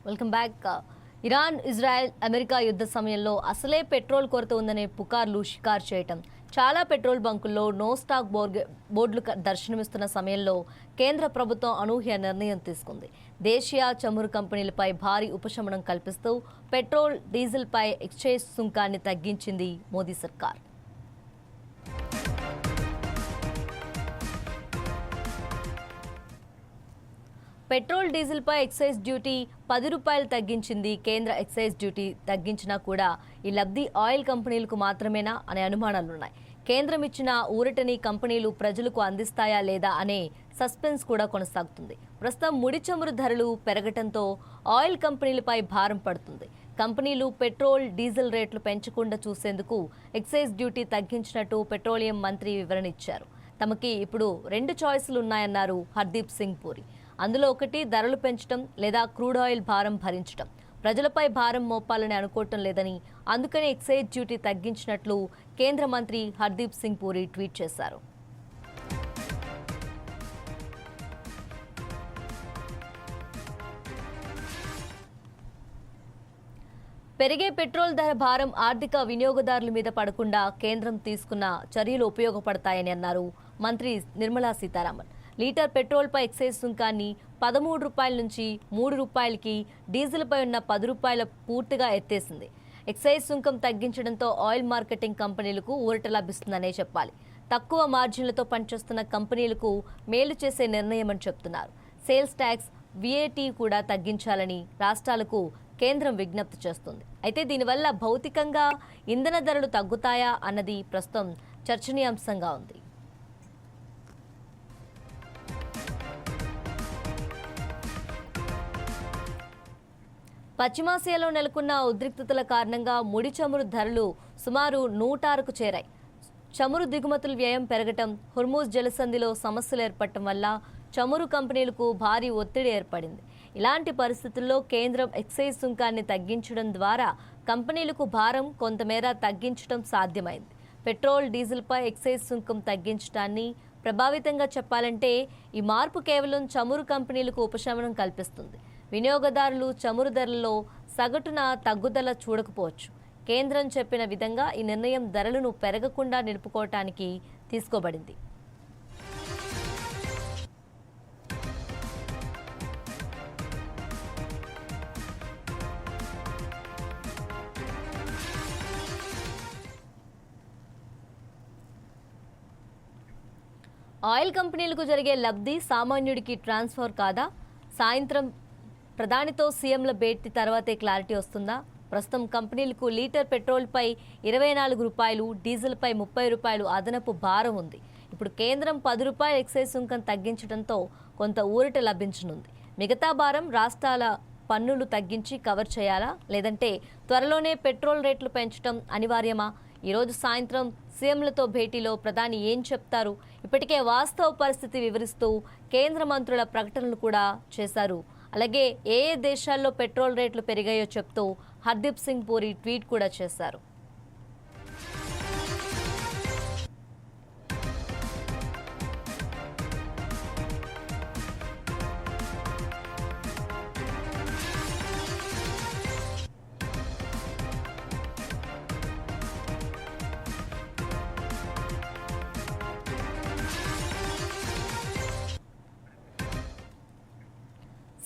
Welcome back. Iran Israel America యుద్ధ సమయంలో అసలే పెట్రోల్ కొరత ఉందనే పుకార్లు షికారు చేయటం, చాలా పెట్రోల్ బంకుల్లో నో స్టాక్ బోర్డులు దర్శనమిస్తున్న సమయంలో కేంద్ర ప్రభుత్వం అనూహ్య నిర్ణయం తీసుకుంది. దేశీయ చమురు కంపెనీలపై భారీ ఉపశమనం కల్పిస్తూ పెట్రోల్ డీజిల్పై ఎక్సైజ్ సుంకాన్ని తగ్గించింది మోదీ సర్కార్. పెట్రోల్ డీజిల్పై ఎక్సైజ్ డ్యూటీ 10 రూపాయలు తగ్గించింది. కేంద్ర ఎక్సైజ్ డ్యూటీ తగ్గించినా కూడా ఈ లబ్ధి ఆయిల్ కంపెనీలకు మాత్రమేనా అనే అనుమానాలున్నాయి. కేంద్రం ఇచ్చిన ఊరటని కంపెనీలు ప్రజలకు అందిస్తాయా లేదా అనే సస్పెన్స్ కూడా కొనసాగుతుంది. ప్రస్తుతం ముడి చమురు ధరలు పెరగటంతో ఆయిల్ కంపెనీలపై భారం పడుతుంది. కంపెనీలు పెట్రోల్ డీజిల్ రేట్లు పెంచకుండా చూసేందుకు ఎక్సైజ్ డ్యూటీ తగ్గించినట్టు పెట్రోలియం మంత్రి వివరణ ఇచ్చారు. తమకి ఇప్పుడు 2 చాయిస్లు ఉన్నాయన్నారు హర్దీప్ సింగ్ పూరి. అందులో ఒకటి ధరలు పెంచడం లేదా క్రూడ్ ఆయిల్ భారం భరించడం. ప్రజలపై భారం మోపాలని అనుకోవటం లేదని, అందుకనే ఎక్సైజ్ డ్యూటీ తగ్గించినట్లు కేంద్ర మంత్రి హర్దీప్ సింగ్ పూరి ట్వీట్ చేశారు. పెరిగే పెట్రోల్ ధర భారం ఆర్థిక వినియోగదారుల మీద పడకుండా కేంద్రం తీసుకున్న చర్యలు ఉపయోగపడతాయని అన్నారు మంత్రి నిర్మలా సీతారామన్. లీటర్ పెట్రోల్పై ఎక్సైజ్ సుంకాన్ని 13 రూపాయల నుంచి 3 రూపాయలకి, డీజిల్పై ఉన్న 10 రూపాయల పూర్తిగా ఎత్తేసింది. ఎక్సైజ్ సుంకం తగ్గించడంతో ఆయిల్ మార్కెటింగ్ కంపెనీలకు ఊరట లభిస్తుందనే చెప్పాలి. తక్కువ మార్జిన్లతో పనిచేస్తున్న కంపెనీలకు మేలు చేసే నిర్ణయమని చెప్తున్నారు. సేల్స్ ట్యాక్స్, VAT కూడా తగ్గించాలని రాష్ట్రాలకు కేంద్రం విజ్ఞప్తి చేస్తుంది. అయితే దీనివల్ల భౌతికంగా ఇంధన ధరలు తగ్గుతాయా అన్నది ప్రస్తుతం చర్చనీయాంశంగా ఉంది. పశ్చిమాసియాలో నెలకొన్న ఉద్రిక్తతల కారణంగా ముడి చమురు ధరలు సుమారు 106కు చేరాయి. చమురు దిగుమతుల వ్యయం పెరగటం, హుర్ముజ్ జలసంధిలో సమస్యలు ఏర్పడటం వల్ల చమురు కంపెనీలకు భారీ ఒత్తిడి ఏర్పడింది. ఇలాంటి పరిస్థితుల్లో కేంద్రం ఎక్సైజ్ సుంకాన్ని తగ్గించడం ద్వారా కంపెనీలకు భారం కొంతమేర తగ్గించడం సాధ్యమైంది. పెట్రోల్ డీజిల్పై ఎక్సైజ్ సుంకం తగ్గించడాన్ని ప్రభావితంగా చెప్పాలంటే ఈ మార్పు కేవలం చమురు కంపెనీలకు ఉపశమనం కల్పిస్తుంది. వినియోగదారులు చమురు ధరల్లో సగటున తగ్గుదల చూడకపోవచ్చు. కేంద్రం చెప్పిన విధంగా ఈ నిర్ణయం ధరలను పెరగకుండా నిలుపుకోవటానికి తీసుకోబడింది. ఆయిల్ కంపెనీలకు జరిగే లబ్ధి సామాన్యుడికి ట్రాన్స్ఫర్ కాదా? సాయంత్రం ప్రధానితో సీఎంల భేటీ తర్వాతే క్లారిటీ వస్తుందా? ప్రస్తుతం కంపెనీలకు లీటర్ పెట్రోల్పై 24 రూపాయలు, డీజిల్పై 30 రూపాయలు అదనపు భారం ఉంది. ఇప్పుడు కేంద్రం 10 రూపాయల ఎక్సైజ్ సుంకం తగ్గించడంతో కొంత ఊరట లభించనుంది. మిగతా భారం రాష్ట్రాల పన్నులు తగ్గించి కవర్ చేయాలా, లేదంటే త్వరలోనే పెట్రోల్ రేట్లు పెంచడం అనివార్యమా? ఈరోజు సాయంత్రం సీఎంలతో భేటీలో ప్రధాని ఏం చెప్తారు? ఇప్పటికే వాస్తవ పరిస్థితి వివరిస్తూ కేంద్ర మంత్రుల ప్రకటనలు కూడా చేశారు. అలాగే ఏ దేశాల్లో పెట్రోల్ రేట్లు పెరిగాయో చెప్తూ హర్దీప్ సింగ్ పూరి ట్వీట్ కూడా చేశారు.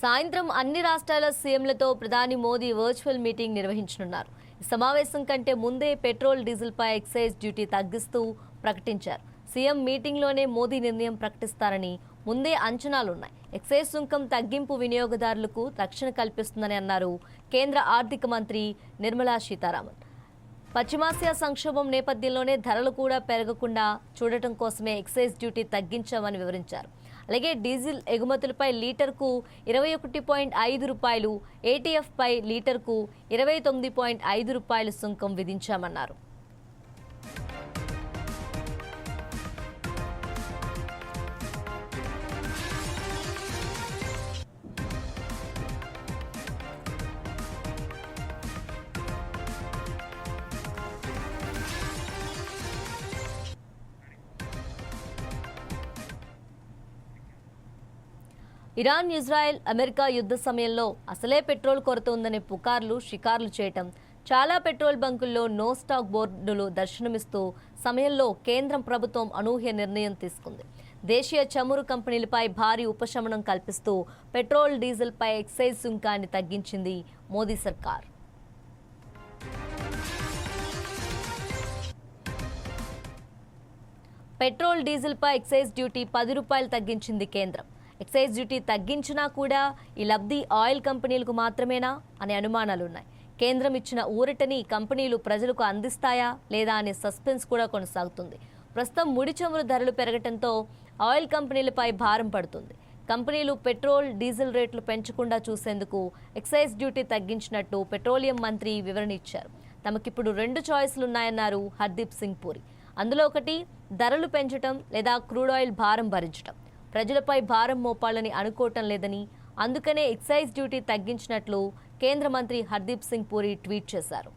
సాయంత్రం అన్ని రాష్ట్రాల సీఎంలతో ప్రధాని మోదీ వర్చువల్ మీటింగ్ నిర్వహించనున్నారు. ఈ సమావేశం కంటే ముందే పెట్రోల్ డీజిల్పై ఎక్సైజ్ డ్యూటీ తగ్గిస్తూ ప్రకటించారు. సీఎం మీటింగ్లోనే మోదీ నిర్ణయం ప్రకటిస్తారని ముందే అంచనాలున్నాయి. ఎక్సైజ్ సుంకం తగ్గింపు వినియోగదారులకు రక్షణ కల్పిస్తుందని అన్నారు కేంద్ర ఆర్థిక మంత్రి నిర్మలా సీతారామన్. పశ్చిమాసియా సంక్షోభం నేపథ్యంలోనే ధరలు కూడా పెరగకుండా చూడటం కోసమే ఎక్సైజ్ డ్యూటీ తగ్గించామని వివరించారు. అలాగే డీజిల్ ఎగుమతులపై లీటర్కు 21.5 రూపాయలు, ATF పై లీటర్కు 29.5 రూపాయలు సుంకం విధించామన్నారు. ఇరాన్, ఇజ్రాయెల్, అమెరికా యుద్ధ సమయంలో అసలే పెట్రోల్ కొరత ఉందనే పుకార్లు షికార్లు చేయటం, చాలా పెట్రోల్ బంకుల్లో నో స్టాక్ బోర్డులు దర్శనమిస్తూ సమయంలో కేంద్రం ప్రభుత్వం అనూహ్య నిర్ణయం తీసుకుంది. దేశీయ చమురు కంపెనీలపై భారీ ఉపశమనం కల్పిస్తూ పెట్రోల్, డీజిల్పై ఎక్సైజ్ సుంకాన్ని తగ్గించింది మోదీ సర్కార్. పెట్రోల్, డీజిల్పై ఎక్సైజ్ డ్యూటీ 10 రూపాయలు తగ్గించింది కేంద్రం. ఎక్సైజ్ డ్యూటీ తగ్గించినా కూడా ఈ లబ్ధి ఆయిల్ కంపెనీలకు మాత్రమేనా అనే అనుమానాలున్నాయి. కేంద్రం ఇచ్చిన ఊరటని కంపెనీలు ప్రజలకు అందిస్తాయా లేదా అనే సస్పెన్స్ కూడా కొనసాగుతుంది. ప్రస్తుతం ముడి చమురు ధరలు పెరగడంతో ఆయిల్ కంపెనీలపై భారం పడుతుంది. కంపెనీలు పెట్రోల్, డీజిల్ రేట్లు పెంచకుండా చూసేందుకు ఎక్సైజ్ డ్యూటీ తగ్గించినట్టు పెట్రోలియం మంత్రి వివరణ ఇచ్చారు. తమకిప్పుడు 2 చాయిస్లున్నాయన్నారు హర్దీప్ సింగ్ పూరి. అందులో ఒకటి ధరలు పెంచడం లేదా క్రూడ్ ఆయిల్ భారం భరించడం. ప్రజలపై భారం మోపాలని అనుకోవటం లేదని, అందుకనే ఎక్సైజ్ డ్యూటీ తగ్గించినట్లు కేంద్ర మంత్రి హర్దీప్ సింగ్ పూరి ట్వీట్ చేశారు.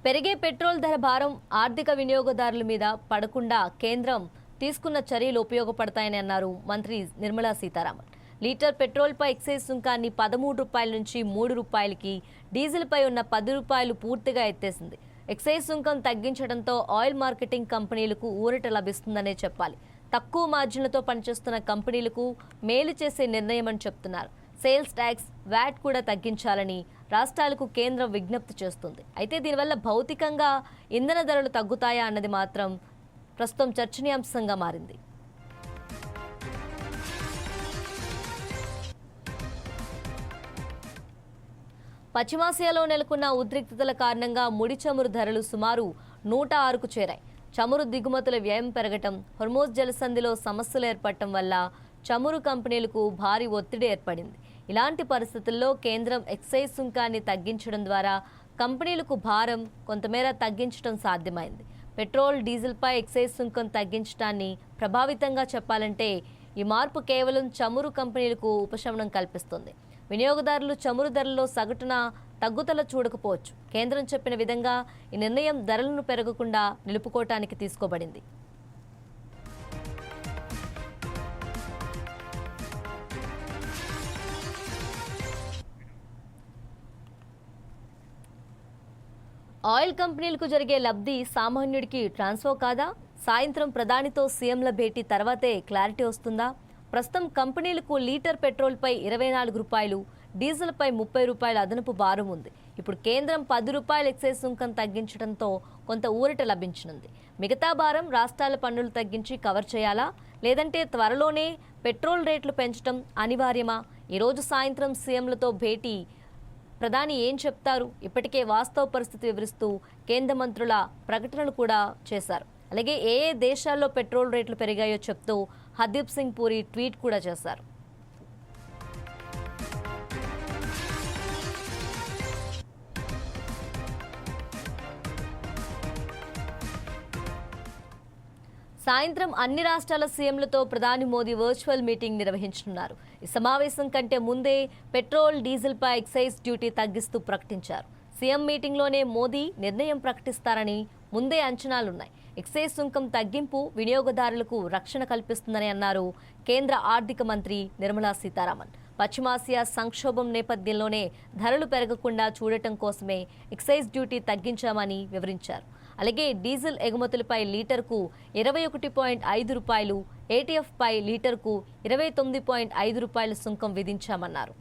పెరిగే పెట్రోల్ ధర భారం ఆర్థిక వినియోగదారుల మీద పడకుండా కేంద్రం తీసుకున్న చర్యలు ఉపయోగపడతాయని అన్నారు మంత్రి నిర్మలా సీతారామన్. లీటర్ పెట్రోల్పై ఎక్సైజ్ సుంకాన్ని 13 రూపాయల నుంచి 3 రూపాయలకి, డీజిల్పై ఉన్న 10 రూపాయలు పూర్తిగా ఎత్తేసింది. ఎక్సైజ్ సుంకం తగ్గించడంతో ఆయిల్ మార్కెటింగ్ కంపెనీలకు ఊరట లభిస్తుందనే చెప్పాలి. తక్కువ మార్జిన్లతో పనిచేస్తున్న కంపెనీలకు మేలు చేసే నిర్ణయమని చెప్తున్నారు. సేల్స్ ట్యాక్స్, వ్యాట్ కూడా తగ్గించాలని రాష్ట్రాలకు కేంద్రం విజ్ఞప్తి చేస్తుంది. అయితే దీనివల్ల భౌతికంగా ఇంధన ధరలు తగ్గుతాయా అన్నది మాత్రం ప్రస్తుతం చర్చనీయాంశంగా మారింది. పశ్చిమాసియాలో నెలకొన్న ఉద్రిక్తతల కారణంగా ముడి చమురు ధరలు సుమారు 106కు చేరాయి. చమురు దిగుమతుల వ్యయం పెరగటం, హోర్మోజ్ జలసంధిలో సమస్యలు ఏర్పడటం వల్ల చమురు కంపెనీలకు భారీ ఒత్తిడి ఏర్పడింది. ఇలాంటి పరిస్థితుల్లో కేంద్రం ఎక్సైజ్ సుంకాన్ని తగ్గించడం ద్వారా కంపెనీలకు భారం కొంతమేర తగ్గించడం సాధ్యమైంది. పెట్రోల్, డీజిల్పై ఎక్సైజ్ సుంకం తగ్గించడాన్ని ప్రభావితంగా చెప్పాలంటే ఈ మార్పు కేవలం చమురు కంపెనీలకు ఉపశమనం కల్పిస్తుంది. వినియోగదారులు చమురు ధరల్లో సగటున తగ్గుదల చూడకపోవచ్చు. కేంద్రం చెప్పిన విధంగా ఈ నిర్ణయం ధరలను పెరగకుండా నిలుపుకోవటానికి తీసుకోబడింది. ఆయిల్ కంపెనీలకు జరిగే లబ్ధి సామాన్యుడికి ట్రాన్స్ఫర్ కాదా? సాయంత్రం ప్రధానితో సీఎంల భేటీ తర్వాతే క్లారిటీ వస్తుందా? ప్రస్తుతం కంపెనీలకు లీటర్ పెట్రోల్పై 24 రూపాయలు, డీజిల్పై 30 రూపాయల అదనపు భారం ఉంది. ఇప్పుడు కేంద్రం 10 రూపాయల ఎక్సైజ్ సుంకం తగ్గించడంతో కొంత ఊరట లభించనుంది. మిగతా భారం రాష్ట్రాల పన్నులు తగ్గించి కవర్ చేయాలా, లేదంటే త్వరలోనే పెట్రోల్ రేట్లు పెంచడం అనివార్యమా? ఈరోజు సాయంత్రం సీఎంలతో భేటీ ప్రధాని ఏం చెప్తారు? ఇప్పటికే వాస్తవ పరిస్థితి వివరిస్తూ కేంద్ర మంత్రుల ప్రకటనలు కూడా చేశారు. అలాగే ఏ దేశాల్లో పెట్రోల్ రేట్లు పెరిగాయో చెప్తూ హర్దీప్ సింగ్ పూరి ట్వీట్ కూడా చేశారు. సాయంత్రం అన్ని రాష్ట్రాల సీఎంలతో ప్రధాని మోదీ వర్చువల్ మీటింగ్ నిర్వహించనున్నారు. ఈ సమావేశం కంటే ముందే పెట్రోల్, డీజిల్పై ఎక్సైజ్ డ్యూటీ తగ్గిస్తూ ప్రకటించారు. సీఎం మీటింగ్లోనే మోదీ నిర్ణయం ప్రకటిస్తారని ముందే అంచనాలున్నాయి. ఎక్సైజ్ సుంకం తగ్గింపు వినియోగదారులకు రక్షణ కల్పిస్తుందని అన్నారు కేంద్ర ఆర్థిక మంత్రి నిర్మలా సీతారామన్. పశ్చిమాసియా సంక్షోభం నేపథ్యంలోనే ధరలు పెరగకుండా చూడటం కోసమే ఎక్సైజ్ డ్యూటీ తగ్గించామని వివరించారు. అలాగే డీజిల్ ఎగుమతులపై లీటర్కు 21.5 రూపాయలు, ఏటీఎఫ్ పై లీటర్కు 29.5 రూపాయల సుంకం విధించామన్నారు.